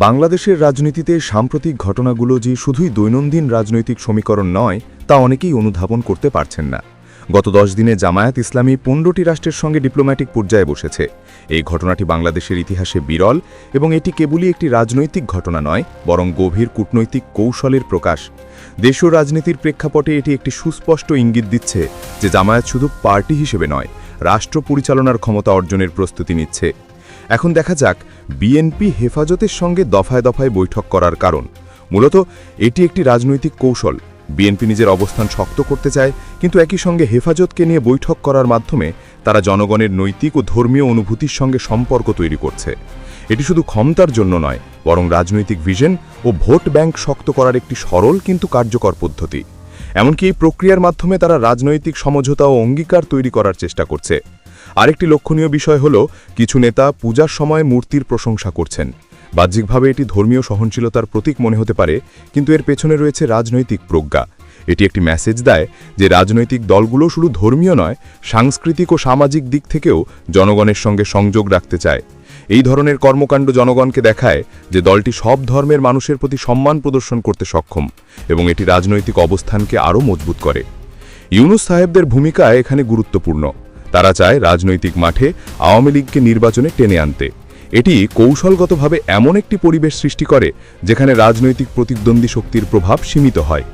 বাংলাদেশের রাজনীতিতে সাম্প্রতিক ঘটনাগুলো যে শুধুই দৈনন্দিন রাজনৈতিক সমীকরণ নয় তা অনেকেই অনুধাবন করতে পারছেন না। গত 10 দিনে জামায়াত ইসলামী 15টি রাষ্ট্রের সঙ্গে ডিপ্লোম্যাটিক পর্যায়ে বসেছে। এই ঘটনাটি বাংলাদেশের ইতিহাসে বিরল এবং এটি কেবলই একটি রাজনৈতিক ঘটনা নয়, বরং গভীর কূটনৈতিক কৌশলের প্রকাশ। দেশীয় রাজনীতির প্রেক্ষাপটে এটি একটি সুস্পষ্ট ইঙ্গিত দিচ্ছে যে জামায়াত শুধু পার্টি হিসেবে নয়, রাষ্ট্র পরিচালনার ক্ষমতা অর্জনের প্রস্তুতি নিচ্ছে। এখন দেখা যাক বিএনপি হেফাজতের সঙ্গে দফায় দফায় বৈঠক করার কারণ। মূলত এটি একটি রাজনৈতিক কৌশল। বিএনপি নিজের অবস্থান শক্ত করতে চায়, কিন্তু একই সঙ্গে হেফাজতকে নিয়ে বৈঠক করার মাধ্যমে তারা জনগণের নৈতিক ও ধর্মীয় অনুভূতির সঙ্গে সম্পর্ক তৈরি করছে। এটি শুধু ক্ষমতার জন্য নয়, বরং রাজনৈতিক ভিশন ও ভোট ব্যাংক শক্ত করার একটি সরল কিন্তু কার্যকর পদ্ধতি। এমনকি এই প্রক্রিয়ার মাধ্যমে তারা রাজনৈতিক সমঝোতা ও অঙ্গীকার তৈরি করার চেষ্টা করছে। আরেকটি লক্ষণীয় বিষয় হল, কিছু নেতা পূজার সময় মূর্তির প্রশংসা করছেন। বাহ্যিকভাবে এটি ধর্মীয় সহনশীলতার প্রতীক মনে হতে পারে, কিন্তু এর পেছনে রয়েছে রাজনৈতিক প্রজ্ঞা। এটি একটি মেসেজ দেয় যে রাজনৈতিক দলগুলো শুধু ধর্মীয় নয়, সাংস্কৃতিক ও সামাজিক দিক থেকেও জনগণের সঙ্গে সংযোগ রাখতে চায়। এই ধরনের কর্মকাণ্ড জনগণকে দেখায় যে দলটি সব ধর্মের মানুষের প্রতি সম্মান প্রদর্শন করতে সক্ষম, এবং এটি রাজনৈতিক অবস্থানকে আরও মজবুত করে। ইউনূস সাহেবদের ভূমিকা এখানে গুরুত্বপূর্ণ। তারা চায় রাজনৈতিক মাঠে আওয়ামী লীগকে নির্বাচনে টেনে আনতে। এটি কৌশলগতভাবে এমন একটি পরিবেশ সৃষ্টি করে যেখানে রাজনৈতিক প্রতিদ্বন্দ্বী শক্তির প্রভাব সীমিত হয়।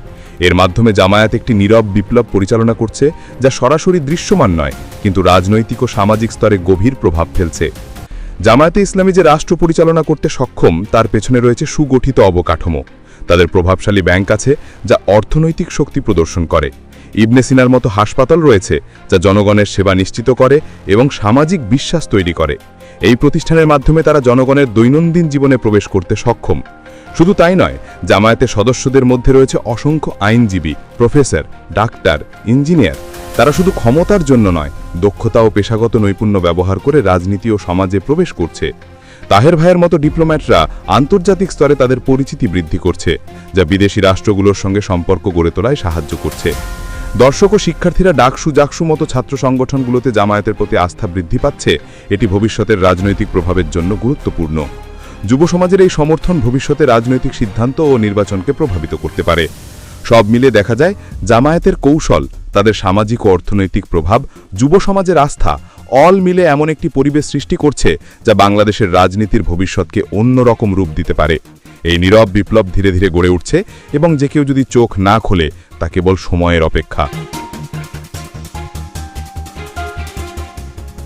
এর মাধ্যমে জামায়াত একটি নীরব বিপ্লব পরিচালনা করছে, যা সরাসরি দৃশ্যমান নয়, কিন্তু রাজনৈতিক ও সামাজিক স্তরে গভীর প্রভাব ফেলছে। জামায়াতে ইসলামী যে রাষ্ট্র পরিচালনা করতে সক্ষম, তার পেছনে রয়েছে সুগঠিত অবকাঠামো। তাদের প্রভাবশালী ব্যাংক আছে যা অর্থনৈতিক শক্তি প্রদর্শন করে। ইবনে সিনার মতো হাসপাতাল রয়েছে যা জনগণের সেবা নিশ্চিত করে এবং সামাজিক বিশ্বাস তৈরি করে। এই প্রতিষ্ঠানের মাধ্যমে তারা জনগণের দৈনন্দিন জীবনে প্রবেশ করতে সক্ষম। শুধু তাই নয়, জামায়াতের সদস্যদের মধ্যে রয়েছে অসংখ্য আইনজীবী, প্রফেসর, ডাক্তার, ইঞ্জিনিয়ার। তারা শুধু ক্ষমতার জন্য নয়, দক্ষতা ও পেশাগত নৈপুণ্য ব্যবহার করে রাজনীতি ও সমাজে প্রবেশ করছে। তাহের ভাইয়ের মতো ডিপ্লোম্যাটরা আন্তর্জাতিক স্তরে তাদের পরিচিতি বৃদ্ধি করছে, যা বিদেশি রাষ্ট্রগুলোর সঙ্গে সম্পর্ক গড়ে তোলায় সাহায্য করছে। দর্শক ও শিক্ষার্থীরা ডাকসু জাকসু মতো ছাত্র সংগঠনগুলোতে জামায়াতের প্রতি আস্থা বৃদ্ধি পাচ্ছে। এটি ভবিষ্যতের রাজনৈতিক প্রভাবের জন্য গুরুত্বপূর্ণ। যুব সমাজের এই সমর্থন ভবিষ্যতে রাজনৈতিক সিদ্ধান্ত ও নির্বাচনকে প্রভাবিত করতে পারে। সব মিলে দেখা যায় জামায়াতের কৌশল, তাদের সামাজিক ও অর্থনৈতিক প্রভাব, যুব সমাজের আস্থা, অল মিলে এমন একটি পরিবেশ সৃষ্টি করছে যা বাংলাদেশের রাজনীতির ভবিষ্যৎকে অন্যরকম রূপ দিতে পারে। এই নীরব বিপ্লব ধীরে ধীরে গড়ে উঠছে, এবং যে কেউ যদি চোখ না খোলে তা কেবল সময়ের অপেক্ষা।